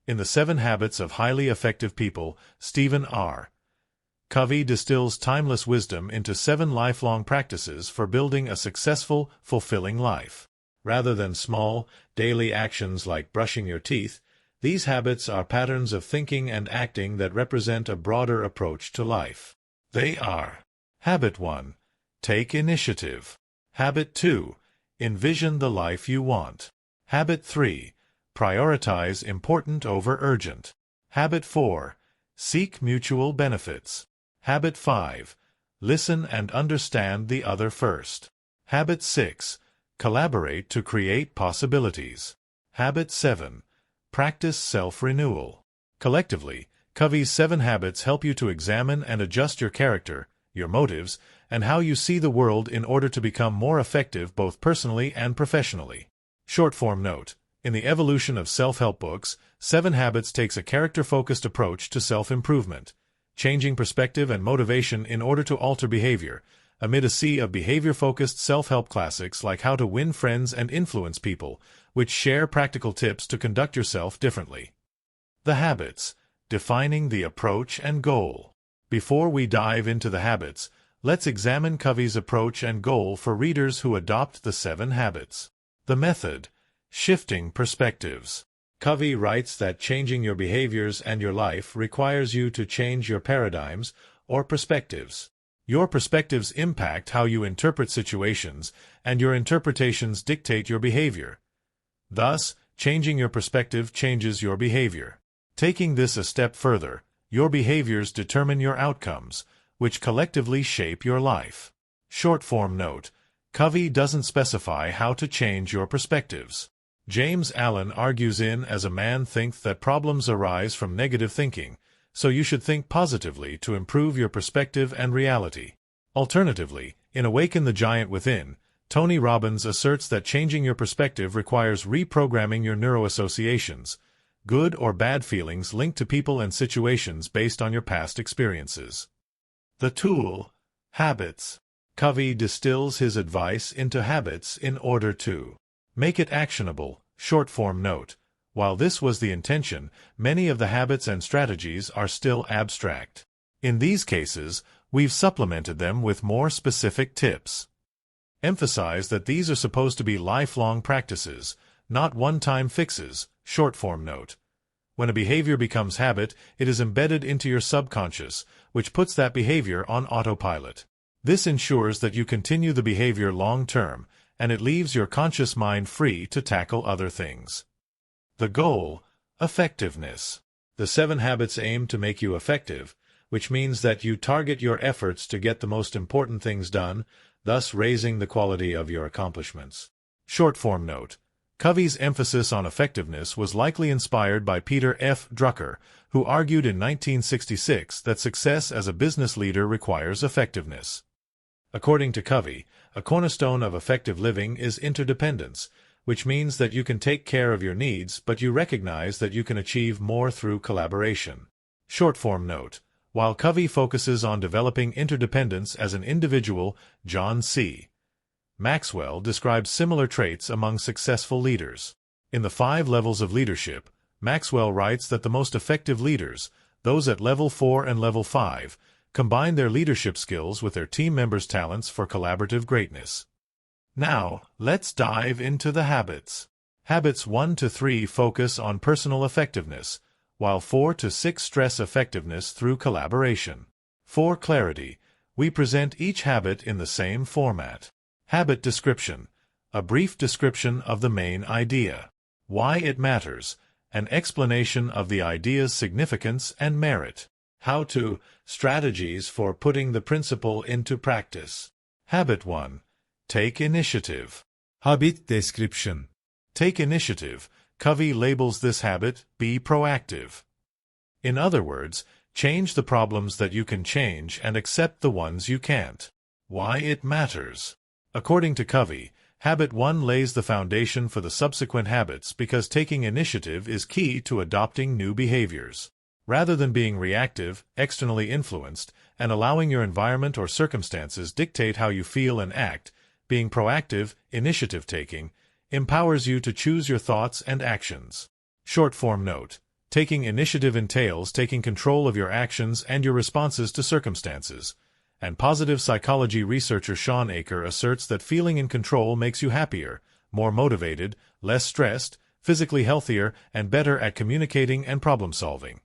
In The 7 Habits of Highly Effective People, Stephen R. Covey distills timeless wisdom into 7 lifelong practices for building a successful, fulfilling life. Rather than small, daily actions like brushing your teeth, these habits are patterns of thinking and acting that represent a broader approach to life. They are: Habit 1. Take initiative. Habit 2. Envision the life you want. Habit 3. Prioritize important over urgent. Habit 4. Seek mutual benefits. Habit 5. Listen and understand the other first. Habit 6. Collaborate to create possibilities. Habit 7. Practice self-renewal. Collectively, Covey's 7 habits help you to examine and adjust your character, your motives, and how you see the world in order to become more effective both personally and professionally. Short-form note: in the evolution of self-help books, 7 Habits takes a character-focused approach to self-improvement, changing perspective and motivation in order to alter behavior, amid a sea of behavior-focused self-help classics like How to Win Friends and Influence People, which share practical tips to conduct yourself differently. The habits: defining the approach and goal. Before we dive into the habits, let's examine Covey's approach and goal for readers who adopt the 7 habits. The method: shifting perspectives. Covey writes that changing your behaviors and your life requires you to change your paradigms, or perspectives. Your perspectives impact how you interpret situations, and your interpretations dictate your behavior. Thus, changing your perspective changes your behavior. Taking this a step further, your behaviors determine your outcomes, which collectively shape your life. Short-form note: Covey doesn't specify how to change your perspectives. James Allen argues in As a Man Thinketh that problems arise from negative thinking, so you should think positively to improve your perspective and reality. Alternatively, in Awaken the Giant Within, Tony Robbins asserts that changing your perspective requires reprogramming your neuroassociations, good or bad feelings linked to people and situations based on your past experiences. The tool: habits. Covey distills his advice into habits in order to make it actionable. Short-form note: while this was the intention, many of the habits and strategies are still abstract. In these cases, we've supplemented them with more specific tips. Emphasize that these are supposed to be lifelong practices, not one-time fixes. Short-form note: when a behavior becomes habit, it is embedded into your subconscious, which puts that behavior on autopilot. This ensures that you continue the behavior long-term, and it leaves your conscious mind free to tackle other things. The goal: effectiveness. The 7 habits aim to make you effective, which means that you target your efforts to get the most important things done, thus raising the quality of your accomplishments. Short-form note: Covey's emphasis on effectiveness was likely inspired by Peter F. Drucker, who argued in 1966 that success as a business leader requires effectiveness. According to Covey, a cornerstone of effective living is interdependence, which means that you can take care of your needs, but you recognize that you can achieve more through collaboration. Short-form note: while Covey focuses on developing interdependence as an individual, John C. Maxwell describes similar traits among successful leaders. In The 5 Levels of Leadership, Maxwell writes that the most effective leaders, those at level 4 and level 5, combine their leadership skills with their team members' talents for collaborative greatness. Now, let's dive into the habits. Habits 1 to 3 focus on personal effectiveness, while 4 to 6 stress effectiveness through collaboration. For clarity, we present each habit in the same format. Habit description: a brief description of the main idea, why it matters, an explanation of the idea's significance and merit. How to: strategies for putting the principle into practice. Habit 1. Take initiative. Habit description. Take initiative. Covey labels this habit, be proactive. In other words, change the problems that you can change and accept the ones you can't. Why it matters. According to Covey, Habit 1 lays the foundation for the subsequent habits because taking initiative is key to adopting new behaviors. Rather than being reactive, externally influenced, and allowing your environment or circumstances dictate how you feel and act, being proactive, initiative-taking, empowers you to choose your thoughts and actions. Short-form note: Taking initiative entails taking control of your actions and your responses to circumstances. And positive psychology researcher Sean Aker asserts that feeling in control makes you happier, more motivated, less stressed, physically healthier, and better at communicating and problem-solving.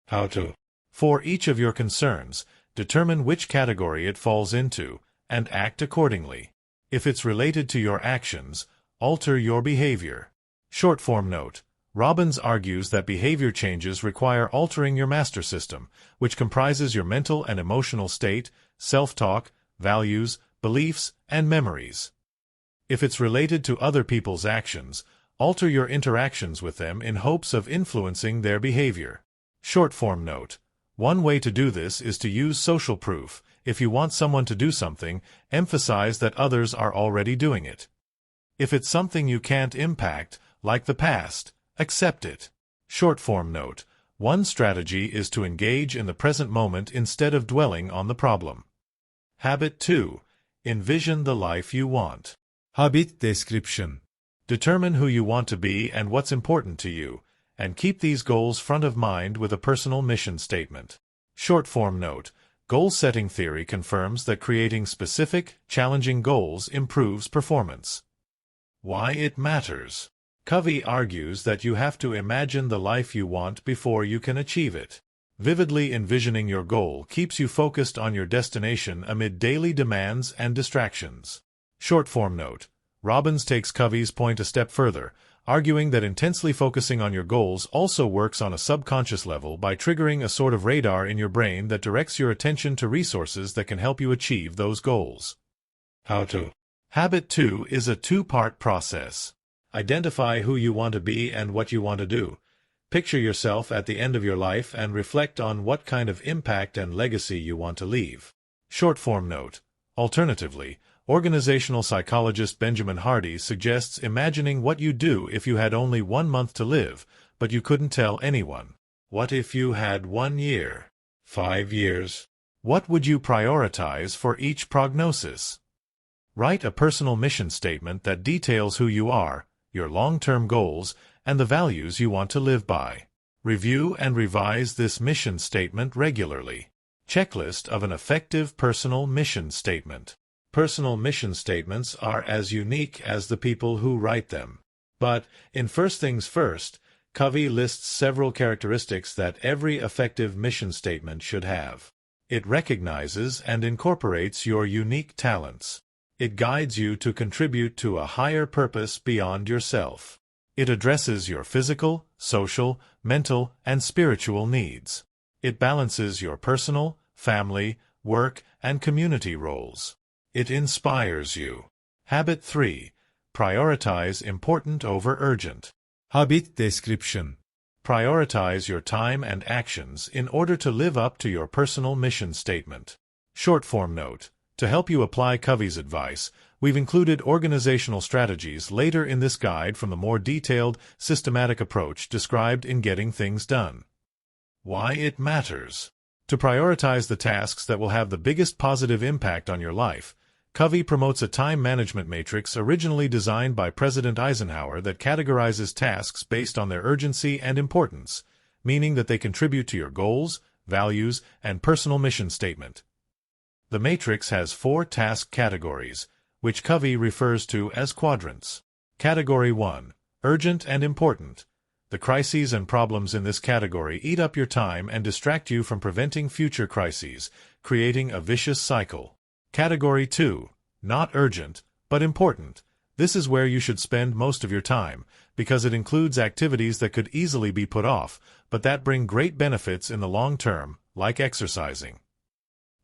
How to. For each of your concerns, determine which category it falls into, and act accordingly. If it's related to your actions, alter your behavior. Short-form note. Robbins argues that behavior changes require altering your master system, which comprises your mental and emotional state, self-talk, values, beliefs, and memories. If it's related to other people's actions, alter your interactions with them in hopes of influencing their behavior. Short-form note. One way to do this is to use social proof. If you want someone to do something, emphasize that others are already doing it. If it's something you can't impact, like the past, accept it. Short-form note. One strategy is to engage in the present moment instead of dwelling on the problem. Habit 2. Envision the life you want. Habit description. Determine who you want to be and what's important to you, and keep these goals front of mind with a personal mission statement. Short-form note. Goal-setting theory confirms that creating specific, challenging goals improves performance. Why it matters. Covey argues that you have to imagine the life you want before you can achieve it. Vividly envisioning your goal keeps you focused on your destination amid daily demands and distractions. Short-form note. Robbins takes Covey's point a step further, arguing that intensely focusing on your goals also works on a subconscious level by triggering a sort of radar in your brain that directs your attention to resources that can help you achieve those goals. How to. Habit 2 is a two-part process. Identify who you want to be and what you want to do. Picture yourself at the end of your life and reflect on what kind of impact and legacy you want to leave. Short-form note. Alternatively, organizational psychologist Benjamin Hardy suggests imagining what you'd do if you had only 1 month to live, but you couldn't tell anyone. What if you had 1 year? 5 years. What would you prioritize for each prognosis? Write a personal mission statement that details who you are, your long-term goals, and the values you want to live by. Review and revise this mission statement regularly. Checklist of an effective personal mission statement. Personal mission statements are as unique as the people who write them. But, in First Things First, Covey lists several characteristics that every effective mission statement should have. It recognizes and incorporates your unique talents. It guides you to contribute to a higher purpose beyond yourself. It addresses your physical, social, mental, and spiritual needs. It balances your personal, family, work, and community roles. It inspires you. Habit 3. Prioritize important over urgent. Habit description. Prioritize your time and actions in order to live up to your personal mission statement. Short-form note. To help you apply Covey's advice, we've included organizational strategies later in this guide from the more detailed, systematic approach described in Getting Things Done. Why it matters. To prioritize the tasks that will have the biggest positive impact on your life, Covey promotes a time management matrix originally designed by President Eisenhower that categorizes tasks based on their urgency and importance, meaning that they contribute to your goals, values, and personal mission statement. The matrix has 4 task categories, which Covey refers to as quadrants. Category 1. Urgent and important. The crises and problems in this category eat up your time and distract you from preventing future crises, creating a vicious cycle. Category 2. Not urgent, but important. This is where you should spend most of your time, because it includes activities that could easily be put off, but that bring great benefits in the long term, like exercising.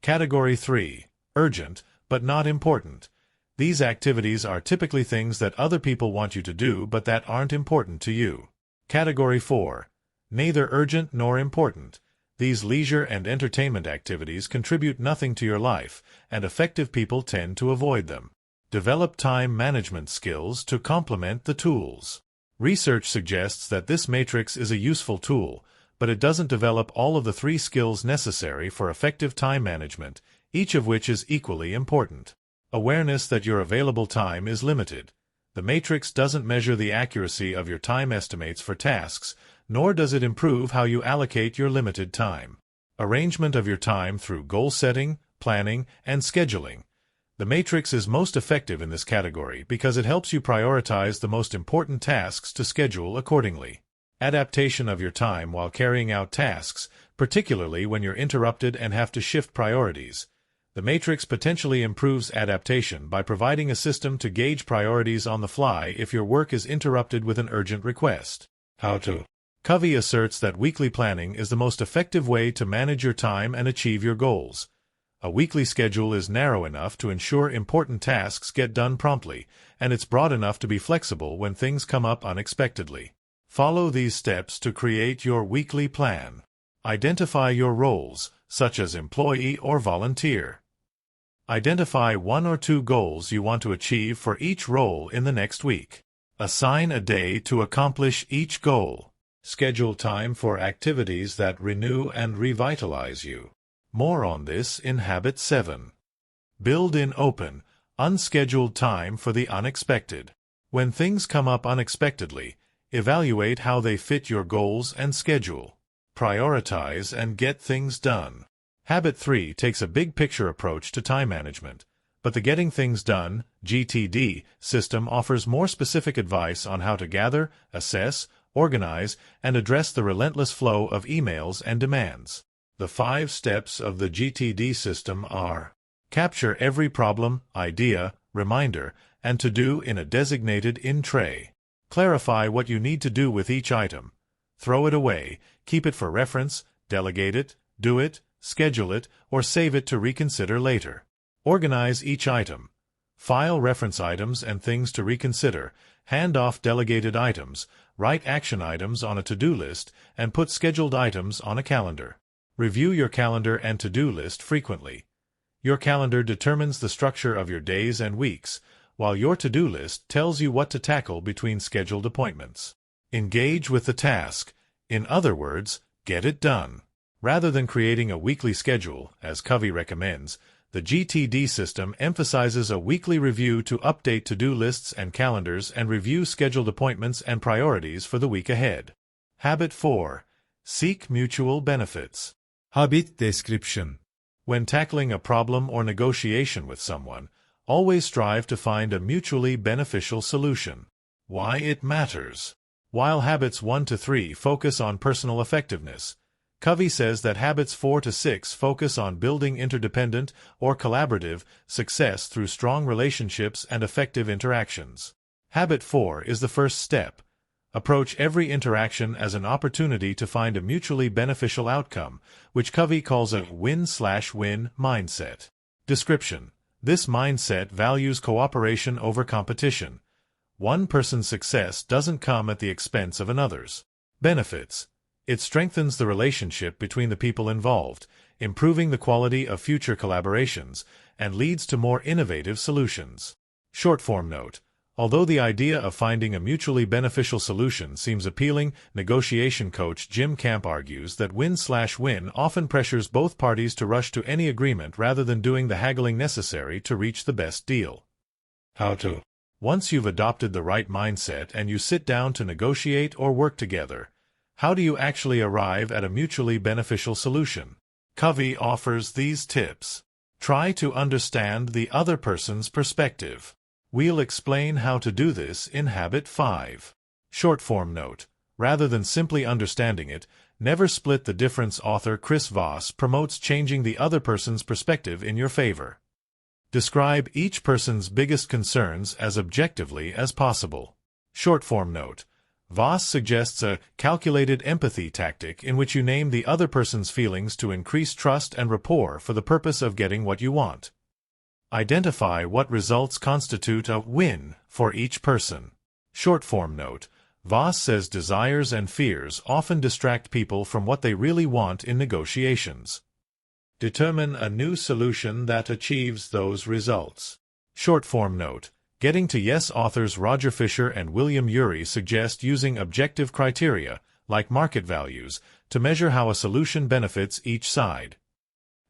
Category 3. Urgent, but not important. These activities are typically things that other people want you to do but that aren't important to you. Category 4. Neither urgent nor important. These leisure and entertainment activities contribute nothing to your life, and effective people tend to avoid them. Develop time management skills to complement the tools. Research suggests that this matrix is a useful tool, but it doesn't develop all of the 3 skills necessary for effective time management, each of which is equally important. Awareness that your available time is limited. The matrix doesn't measure the accuracy of your time estimates for tasks, nor does it improve how you allocate your limited time. Arrangement of your time through goal setting, planning, and scheduling. The matrix is most effective in this category because it helps you prioritize the most important tasks to schedule accordingly. Adaptation of your time while carrying out tasks, particularly when you're interrupted and have to shift priorities. The matrix potentially improves adaptation by providing a system to gauge priorities on the fly if your work is interrupted with an urgent request. How to. Covey asserts that weekly planning is the most effective way to manage your time and achieve your goals. A weekly schedule is narrow enough to ensure important tasks get done promptly, and it's broad enough to be flexible when things come up unexpectedly. Follow these steps to create your weekly plan. Identify your roles, such as employee or volunteer. Identify 1 or 2 goals you want to achieve for each role in the next week. Assign a day to accomplish each goal. Schedule time for activities that renew and revitalize you. More on this in Habit 7. Build in open, unscheduled time for the unexpected. When things come up unexpectedly, evaluate how they fit your goals and schedule. Prioritize and get things done. Habit 3 takes a big-picture approach to time management, but the Getting Things Done (GTD) system offers more specific advice on how to gather, assess, organize, and address the relentless flow of emails and demands. The 5 steps of the GTD system are: capture every problem, idea, reminder, and to-do in a designated in-tray. Clarify what you need to do with each item. Throw it away, keep it for reference, delegate it, do it, schedule it, or save it to reconsider later. Organize each item. File reference items and things to reconsider, hand off delegated items, write action items on a to-do list, and put scheduled items on a calendar. Review your calendar and to-do list frequently. Your calendar determines the structure of your days and weeks, while your to-do list tells you what to tackle between scheduled appointments. Engage with the task. In other words, get it done. Rather than creating a weekly schedule, as Covey recommends, the GTD system emphasizes a weekly review to update to-do lists and calendars and review scheduled appointments and priorities for the week ahead. Habit 4. Seek mutual benefits. Habit description. When tackling a problem or negotiation with someone, always strive to find a mutually beneficial solution. Why it matters. While habits 1 to 3 focus on personal effectiveness, Covey says that habits 4 to 6 focus on building interdependent or collaborative success through strong relationships and effective interactions. Habit 4 is the first step. Approach every interaction as an opportunity to find a mutually beneficial outcome, which Covey calls a win-slash-win mindset. Description. This mindset values cooperation over competition. One person's success doesn't come at the expense of another's. Benefits. It strengthens the relationship between the people involved, improving the quality of future collaborations, and leads to more innovative solutions. Short-form note. Although the idea of finding a mutually beneficial solution seems appealing, negotiation coach Jim Camp argues that win-slash-win often pressures both parties to rush to any agreement rather than doing the haggling necessary to reach the best deal. How to. Once you've adopted the right mindset and you sit down to negotiate or work together, how do you actually arrive at a mutually beneficial solution? Covey offers these tips. Try to understand the other person's perspective. We'll explain how to do this in Habit 5. Short-form note. Rather than simply understanding it, never split the difference. Author Chris Voss promotes changing the other person's perspective in your favor. Describe each person's biggest concerns as objectively as possible. Short-form note. Voss suggests a calculated empathy tactic in which you name the other person's feelings to increase trust and rapport for the purpose of getting what you want. Identify what results constitute a win for each person. Short-form note. Voss says desires and fears often distract people from what they really want in negotiations. Determine a new solution that achieves those results. Short-form note. Getting to Yes. Authors Roger Fisher and William Ury suggest using objective criteria, like market values, to measure how a solution benefits each side.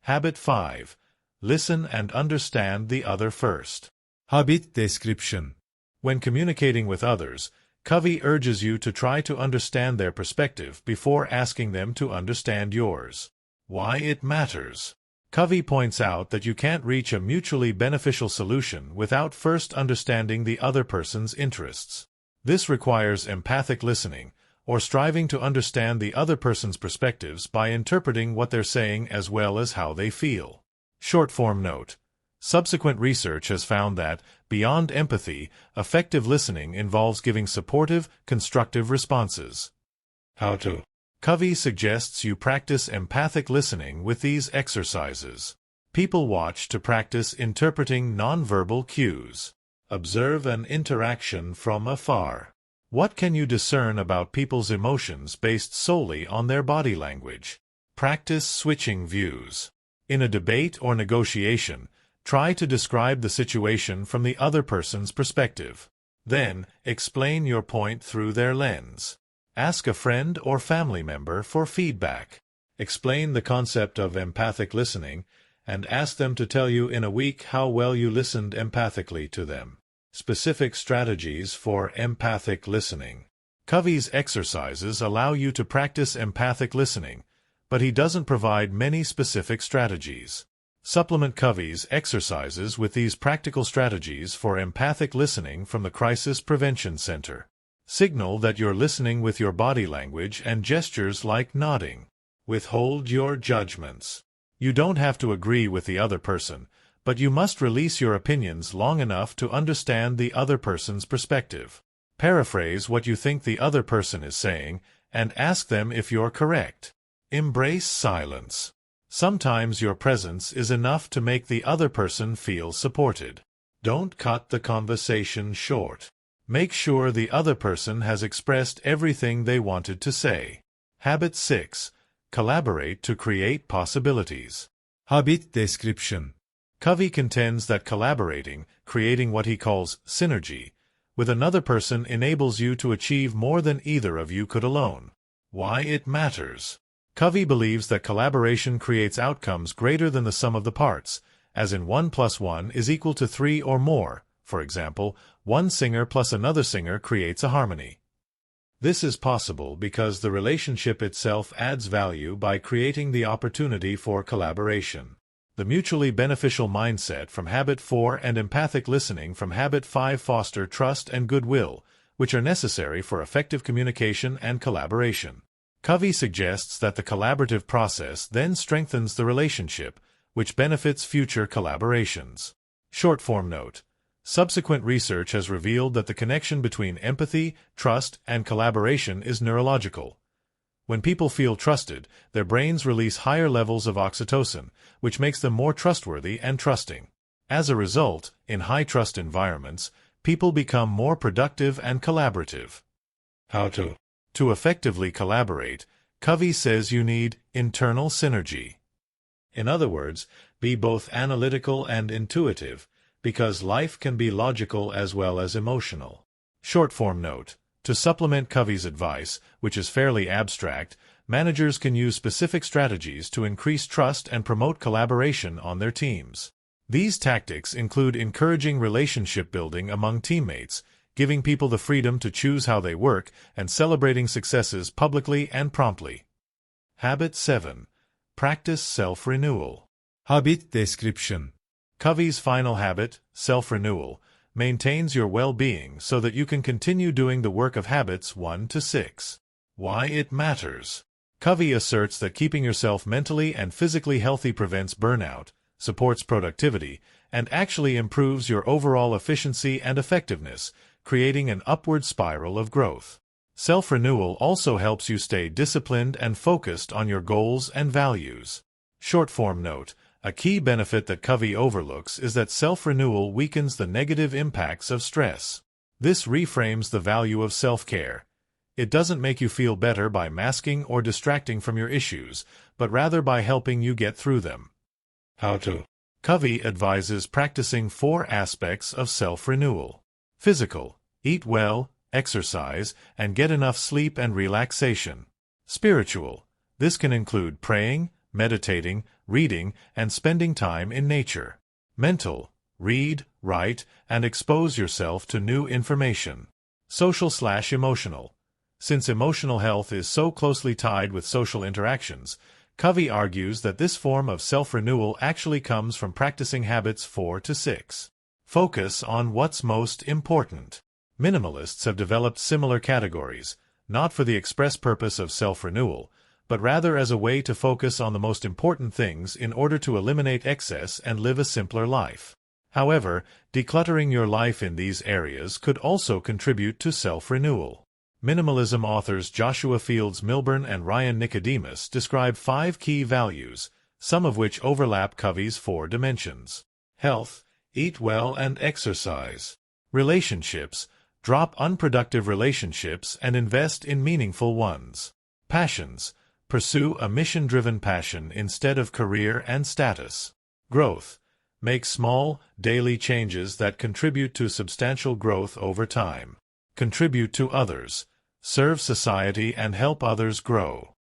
Habit 5. Listen and understand the other first. Habit description. When communicating with others, Covey urges you to try to understand their perspective before asking them to understand yours. Why it matters. Covey points out that you can't reach a mutually beneficial solution without first understanding the other person's interests. This requires empathic listening, or striving to understand the other person's perspectives by interpreting what they're saying as well as how they feel. Short-form note. Subsequent research has found that, beyond empathy, effective listening involves giving supportive, constructive responses. How to. Covey suggests you practice empathic listening with these exercises. People watch to practice interpreting nonverbal cues. Observe an interaction from afar. What can you discern about people's emotions based solely on their body language? Practice switching views. In a debate or negotiation, try to describe the situation from the other person's perspective. Then, explain your point through their lens. Ask a friend or family member for feedback. Explain the concept of empathic listening, and ask them to tell you in a week how well you listened empathically to them. Specific strategies for empathic listening. Covey's exercises allow you to practice empathic listening, but he doesn't provide many specific strategies. Supplement Covey's exercises with these practical strategies for empathic listening from the Crisis Prevention Center. Signal that you're listening with your body language and gestures like nodding. Withhold your judgments. You don't have to agree with the other person, but you must release your opinions long enough to understand the other person's perspective. Paraphrase what you think the other person is saying, and ask them if you're correct. Embrace silence. Sometimes your presence is enough to make the other person feel supported. Don't cut the conversation short. Make sure the other person has expressed everything they wanted to say. Habit 6. Collaborate to create possibilities. Habit description. Covey contends that collaborating, creating what he calls synergy, with another person enables you to achieve more than either of you could alone. Why it matters. Covey believes that collaboration creates outcomes greater than the sum of the parts, as in 1 + 1 is equal to 3 or more. For example, one singer plus another singer creates a harmony. This is possible because the relationship itself adds value by creating the opportunity for collaboration. The mutually beneficial mindset from Habit 4 and empathic listening from Habit 5 foster trust and goodwill, which are necessary for effective communication and collaboration. Covey suggests that the collaborative process then strengthens the relationship, which benefits future collaborations. Short-form note. Subsequent research has revealed that the connection between empathy, trust, and collaboration is neurological. When people feel trusted, their brains release higher levels of oxytocin, which makes them more trustworthy and trusting. As a result, in high-trust environments, people become more productive and collaborative. How to. To effectively collaborate, Covey says you need internal synergy. In other words, be both analytical and intuitive, because life can be logical as well as emotional. Short-form note. To supplement Covey's advice, which is fairly abstract, managers can use specific strategies to increase trust and promote collaboration on their teams. These tactics include encouraging relationship building among teammates, giving people the freedom to choose how they work, and celebrating successes publicly and promptly. Habit 7. Practice self-renewal. Habit description. Covey's final habit, self-renewal, maintains your well-being so that you can continue doing the work of habits 1 to 6. Why it matters. Covey asserts that keeping yourself mentally and physically healthy prevents burnout, supports productivity, and actually improves your overall efficiency and effectiveness, creating an upward spiral of growth. Self-renewal also helps you stay disciplined and focused on your goals and values. Short-form note. A key benefit that Covey overlooks is that self-renewal weakens the negative impacts of stress. This reframes the value of self-care. It doesn't make you feel better by masking or distracting from your issues, but rather by helping you get through them. How to. Covey advises practicing 4 aspects of self-renewal. Physical. Eat well, exercise, and get enough sleep and relaxation. Spiritual. This can include praying, meditating, reading, and spending time in nature. Mental. Read, write, and expose yourself to new information. Social/emotional. Since emotional health is so closely tied with social interactions, Covey argues that this form of self-renewal actually comes from practicing habits 4 to 6. Focus on what's most important. Minimalists have developed similar categories, not for the express purpose of self-renewal, but rather as a way to focus on the most important things in order to eliminate excess and live a simpler life. However, decluttering your life in these areas could also contribute to self-renewal. Minimalism authors Joshua Fields Milburn and Ryan Nicodemus describe 5 key values, some of which overlap Covey's 4 dimensions. Health, eat well and exercise. Relationships, drop unproductive relationships and invest in meaningful ones. Passions, pursue a mission-driven passion instead of career and status. Growth, make small, daily changes that contribute to substantial growth over time. Contribute to others, serve society and help others grow.